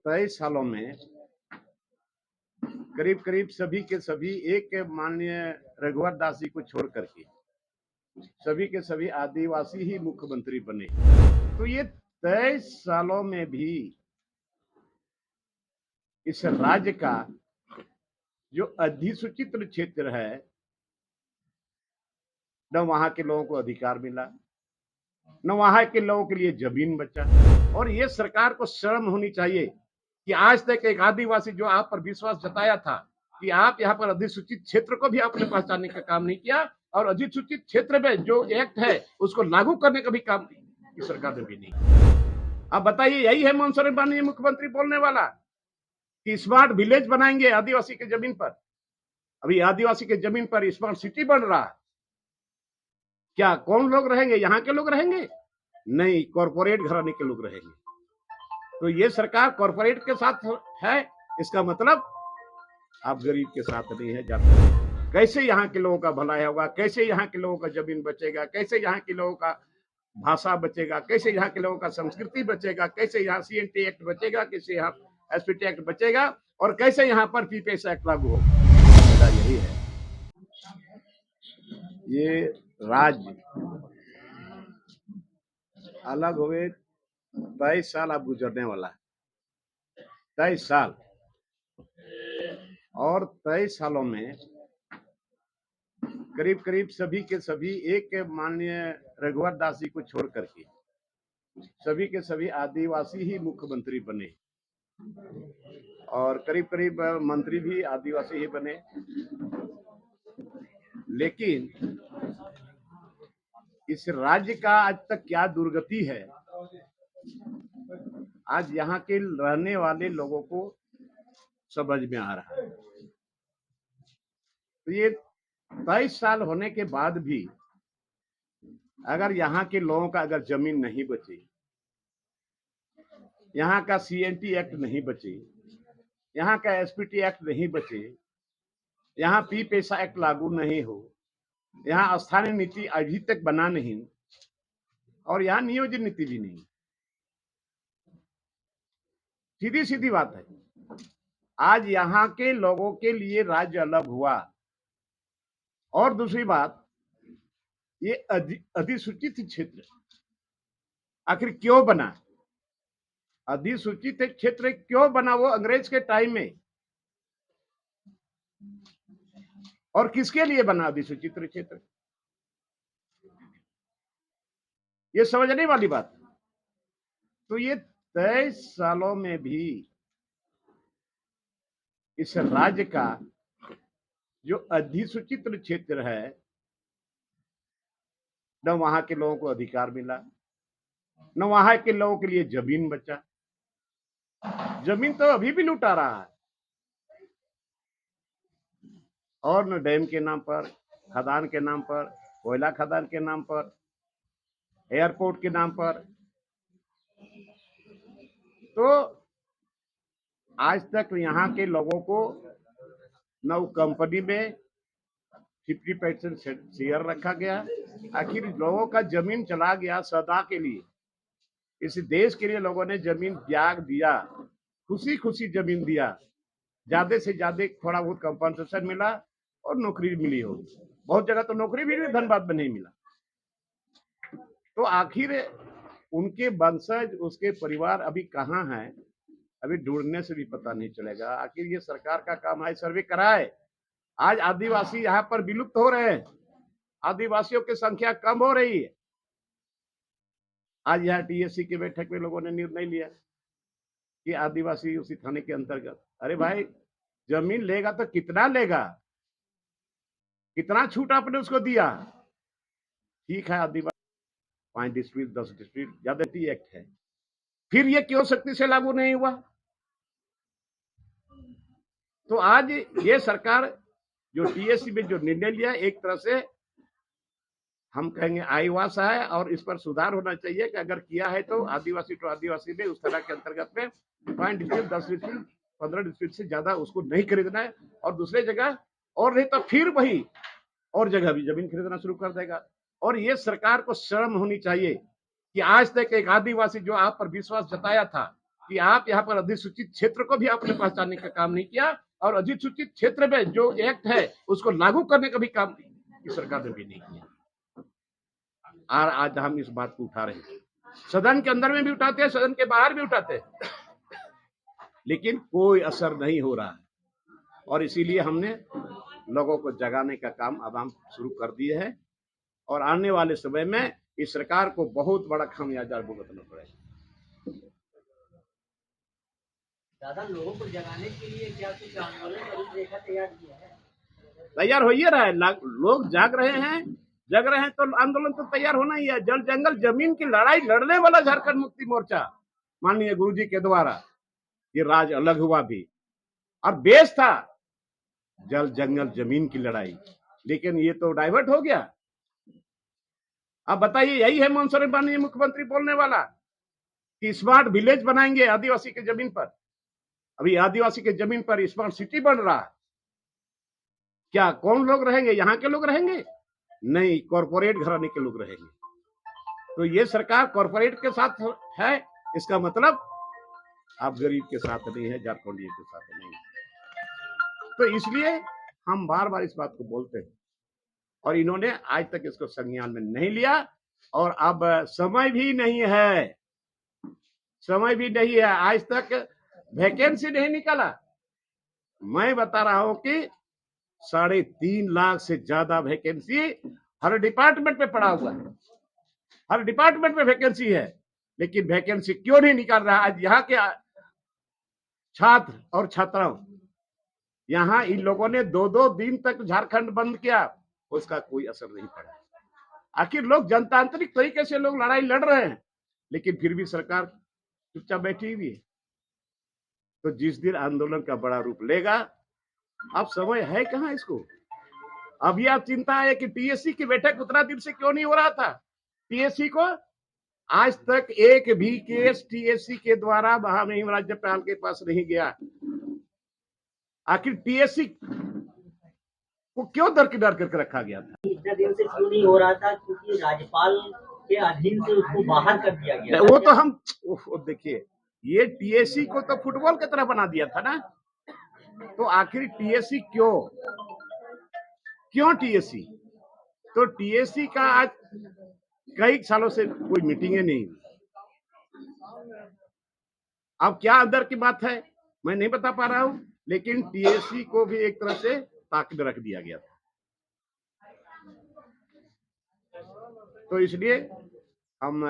23 सालों में करीब करीब सभी के सभी एक माननीय रघुवर दास जी को छोड़ करके सभी के सभी आदिवासी ही मुख्यमंत्री बने। तो ये 23 सालों में भी इस राज्य का जो अधिसूचित क्षेत्र है न वहां के लोगों को अधिकार मिला, न वहां के लोगों के लिए जमीन बचा। और ये सरकार को शर्म होनी चाहिए कि आज तक एक आदिवासी जो आप पर विश्वास जताया था कि आप यहाँ पर अधिसूचित क्षेत्र को भी आपने पहचानने का काम नहीं किया, और अधिसूचित क्षेत्र में जो एक्ट है उसको लागू करने का भी काम की सरकार ने भी नहीं। अब बताइए, यही है मनसुख माननीय मुख्यमंत्री बोलने वाला कि स्मार्ट विलेज बनाएंगे आदिवासी के जमीन पर। अभी आदिवासी के जमीन पर स्मार्ट सिटी बन रहा है। क्या कौन लोग रहेंगे? यहाँ के लोग रहेंगे? नहीं, कॉर्पोरेट घराने के लोग रहेंगे। तो ये सरकार कॉर्पोरेट के साथ है, इसका मतलब आप गरीब के साथ नहीं है जाते। कैसे यहाँ के लोगों का भलाई होगा? कैसे यहाँ के लोगों का जमीन बचेगा? कैसे यहाँ के लोगों का भाषा बचेगा? कैसे यहाँ के लोगों का संस्कृति बचेगा? कैसे यहाँ सीएनटी एक्ट बचेगा? कैसे यहाँ एसपीटी एक्ट बचेगा? और कैसे यहाँ पर पीपीएस एक्ट लागू होगा? यही है। ये राज्य अलग हुए 23 साल अब गुजरने वाला है। 23 साल, और 23 सालों में करीब करीब सभी के सभी एक माननीय रघुवर दास जी को छोड़ करके सभी के सभी आदिवासी ही मुख्यमंत्री बने, और करीब करीब मंत्री भी आदिवासी ही बने। लेकिन इस राज्य का आज तक क्या दुर्गति है, आज यहाँ के रहने वाले लोगों को समझ में आ रहा है। तो ये 23 साल होने के बाद भी अगर यहाँ के लोगों का अगर जमीन नहीं बची, यहाँ का सीएनटी एक्ट नहीं बचे, यहाँ का एसपीटी एक्ट नहीं बचे, यहाँ पी पैसा एक्ट लागू नहीं हो, यहाँ स्थानीय नीति अभी तक बना नहीं, और यहाँ नियोजन नीति भी नहीं। सीधी सीधी बात है, आज यहाँ के लोगों के लिए राज्य अलग हुआ। और दूसरी बात, ये अधिसूचित क्षेत्र आखिर क्यों बना? अधिसूचित क्षेत्र क्यों बना? वो अंग्रेज के टाइम में, और किसके लिए बना अधिसूचित क्षेत्र? ये समझने वाली बात। तो ये 23 सालों में भी इस राज्य का जो अधिसूचित क्षेत्र है न वहां के लोगों को अधिकार मिला, न वहां के लोगों के लिए जमीन बचा। जमीन तो अभी भी लुटा रहा है, और न डैम के नाम पर, खदान के नाम पर, कोयला खदान के नाम पर, एयरपोर्ट के नाम पर। तो आज तक यहाँ के लोगों को न कंपनी में 50% शेयर रखा गया। आखिर लोगों का जमीन चला गया सदा के लिए। इस देश के लिए लोगों ने जमीन त्याग दिया, खुशी खुशी जमीन दिया, ज्यादा से ज्यादा थोड़ा बहुत कंपनसेशन मिला और नौकरी मिली होगी। बहुत जगह तो नौकरी भी धनबाद में नहीं मिला। तो आखिर उनके वंशज, उसके परिवार अभी कहाँ है, अभी ढूंढने से भी पता नहीं चलेगा। आखिर ये सरकार का काम है सर्वे कराए। आज आदिवासी यहाँ पर विलुप्त हो रहे हैं, आदिवासियों की संख्या कम हो रही है। आज यहाँ टीएससी की बैठक में लोगों ने निर्णय लिया कि आदिवासी उसी थाने के अंतर्गत। अरे भाई, जमीन लेगा तो कितना लेगा, कितना छूट आपने उसको दिया? ठीक है, आदिवासी 5 डिस्ट्रिक्ट 10 डिस्ट्रिक्ट ज्यादा एक्ट है, फिर ये क्यों सख्ती से लागू नहीं हुआ? तो आज ये सरकार जो टीएससी में जो निर्णय लिया, एक तरह से हम कहेंगे आईवास है, और इस पर सुधार होना चाहिए कि अगर किया है तो आदिवासी टू आदिवासी में उस तरह के अंतर्गत में 5 डिस्ट्रिक्ट 10 डिस्ट्रिक्ट 15 डिस्ट्रिक्ट से ज्यादा उसको नहीं खरीदना है, और दूसरे जगह, और नहीं तो फिर वही और जगह भी जमीन खरीदना शुरू कर देगा। और ये सरकार को शर्म होनी चाहिए कि आज तक एक आदिवासी जो आप पर विश्वास जताया था कि आप यहाँ पर अधिसूचित क्षेत्र को भी आपने पहचानने का काम नहीं किया, और अधिसूचित क्षेत्र में जो एक्ट है उसको लागू करने का भी काम इस सरकार ने भी नहीं किया। और आज हम इस बात को उठा रहे हैं, सदन के अंदर में भी उठाते हैं, सदन के बाहर भी उठाते हैं, लेकिन कोई असर नहीं हो रहा है। और इसीलिए हमने लोगों को जगाने का काम अब हम शुरू कर दिए हैं, और आने वाले समय में इस सरकार को बहुत बड़ा खामियाजा भुगतना पड़ेगा। दादा, लोगों को जगाने के लिए क्या कुछ आंदोलन का रूपरेखा तैयार किया है? तैयार हो ही रहा है, लोग जग रहे हैं तो आंदोलन तो तैयार होना ही है। जल जंगल जमीन की लड़ाई लड़ने वाला झारखंड मुक्ति मोर्चा माननीय गुरुजी के द्वारा ये राज अलग हुआ भी, और बेस था जल जंगल जमीन की लड़ाई, लेकिन ये तो डाइवर्ट हो गया। अब बताइए, यही है मनसुर माननीय मुख्यमंत्री बोलने वाला कि स्मार्ट विलेज बनाएंगे आदिवासी के जमीन पर। अभी आदिवासी के जमीन पर स्मार्ट सिटी बन रहा है। क्या कौन लोग रहेंगे? यहाँ के लोग रहेंगे? नहीं, कॉर्पोरेट घराने के लोग रहेंगे। तो ये सरकार कॉर्पोरेट के साथ है, इसका मतलब आप गरीब के साथ नहीं है, झारखंडियों के साथ नहीं है। तो इसलिए हम बार बार इस बात को बोलते हैं, और इन्होंने आज तक इसको संज्ञान में नहीं लिया, और अब समय भी नहीं है, समय भी नहीं है। आज तक वैकेंसी नहीं निकाला। मैं बता रहा हूं कि 3.5 लाख से ज्यादा वैकेंसी हर डिपार्टमेंट में पड़ा हुआ है, हर डिपार्टमेंट में वैकेंसी है, लेकिन वैकेंसी क्यों नहीं निकाल रहा? आज यहाँ के छात्र और छात्राओं, यहाँ इन लोगों ने 2-2 दिन तक झारखंड बंद किया, उसका कोई असर नहीं पड़ा। आखिर लोग जनतांत्रिक तरीके से लोग लड़ाई लड़ रहे हैं, लेकिन फिर भी सरकार चुपचाप बैठी हुई है। तो जिस दिन आंदोलन का बड़ा रूप लेगा, अब समय है कहां इसको? अभी आप चिंता है कि टीएससी की बैठक उतना दिन से क्यों नहीं हो रहा था? टीएससी को आज तक एक भी केस टीएससी के द्वारा महामहिम राज्यपाल के पास नहीं गया। आखिर टीएससी को क्यों दरकिनार करके रखा गया था? इतना दिन से क्यों नहीं हो रहा था? क्योंकि राज्यपाल के अधीन से उसको बाहर कर दिया गया। वो तो हम देखिए, ये टीएससी को तो फुटबॉल की तरह बना दिया था ना। तो आखिर टीएससी क्यों टीएससी? तो टीएससी का आज कई सालों से कोई मीटिंगें नहीं हुई। अब क्या अंदर की बात है मैं नहीं बता पा रहा हूं, लेकिन टीएससी को भी एक तरह से ताक में रख दिया गया था। तो इसलिए हम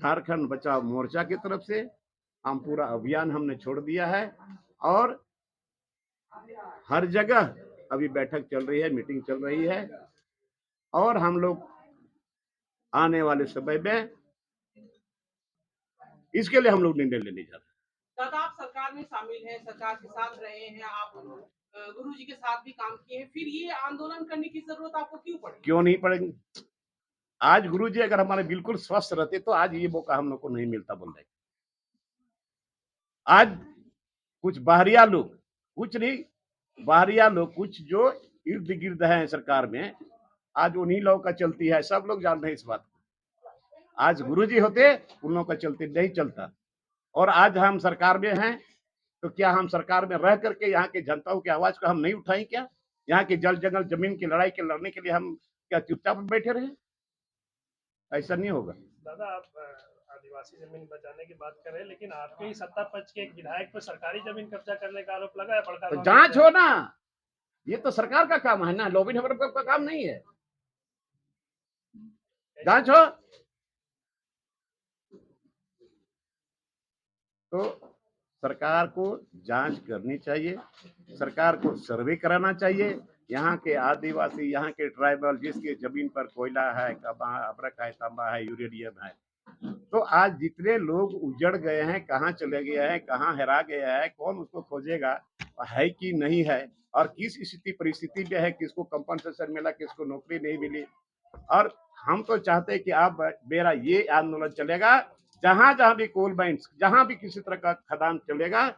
झारखंड बचाओ मोर्चा की तरफ से हम पूरा अभियान हमने छोड़ दिया है, और हर जगह अभी बैठक चल रही है, मीटिंग चल रही है, और हम लोग आने वाले समय में इसके लिए हम लोग निर्णय लेने जा रहे हैं। दादा, आप सरकार में शामिल हैं, सरकार के साथ रहे हैं, आप गुरुजी के साथ भी काम किए हैं, फिर ये आंदोलन करने की जरूरत आपको क्यों पड़ी? क्यों नहीं पड़ेगी? आज गुरुजी अगर हमारे बिल्कुल स्वस्थ रहते तो आज ये मौका हम लोग को नहीं मिलता बोल रहे। आज कुछ बाहरिया लोग, कुछ नहीं, बाहरिया लोग कुछ जो इर्द गिर्द हैं सरकार में, आज उन्हीं लोगों का चलती है। सब लोग जान रहे हैं इस बात को। आज गुरुजी होते उन लोगों का चलते नहीं चलता। और आज हम सरकार में हैं, तो क्या हम सरकार में रह करके यहाँ के जनताओं की आवाज को हम नहीं उठाएं? क्या यहाँ के जल जंगल जमीन की लड़ाई के लड़ने के लिए हम क्या चुपचाप बैठे रहे? ऐसा नहीं होगा। दादा, आप आदिवासी जमीन बचाने की बात कर रहे हैं, लेकिन आपके ही सत्ता पक्ष के एक विधायक पर सरकारी जमीन कब्जा करने का आरोप लगा है। तो जांच हो ना, ये तो सरकार का काम है ना, लॉबिंग का काम नहीं है। जांच हो तो सरकार को जांच करनी चाहिए, सरकार को सर्वे कराना चाहिए। यहाँ के आदिवासी, यहाँ के ट्राइबल जिसके जमीन पर कोयला है, अब्रक है, तांबा है, यूरेनियम है, तो आज जितने लोग उजड़ गए हैं, कहाँ चले गए हैं, कहाँ हेरा गया है, कौन उसको खोजेगा, है कि नहीं है, और किस स्थिति परिस्थिति में है, किसको कंपनसेशन मिला, किसको नौकरी नहीं मिली। और हम तो चाहते हैं कि अब मेरा ये आंदोलन चलेगा, जहां जहां भी कोल माइंस, जहां भी किसी तरह का खदान चलेगा,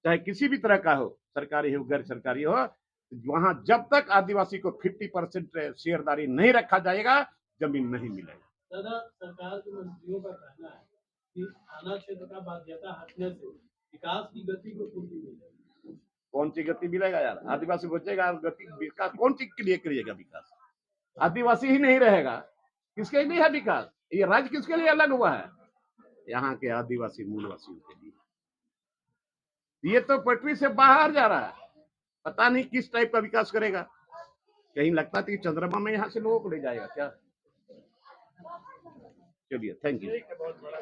चाहे किसी भी तरह का हो, सरकारी हो गैर सरकारी हो, वहां जब तक आदिवासी को 50% शेयरदारी नहीं रखा जाएगा, जमीन नहीं मिलेगा। दादा, सरकार के मंत्रियों का कहना है कि थाना क्षेत्र का बाध्यता हटने से विकास की गति को पूर्ति मिलेगी। कौन सी गति मिलेगा यार? आदिवासी बचेगा, गति विकास कौन चीज के लिए करिएगा विकास? आदिवासी ही नहीं रहेगा, किसके लिए है विकास? ये राज्य किसके लिए अलग हुआ है? यहाँ के आदिवासी मूलवासियों के लिए। ये तो पटरी से बाहर जा रहा है, पता नहीं किस टाइप का विकास करेगा। कहीं लगता था कि चंद्रमा में यहाँ से लोगों को ले जाएगा क्या? चलिए, थैंक यू। ठीक है, बहुत बड़ा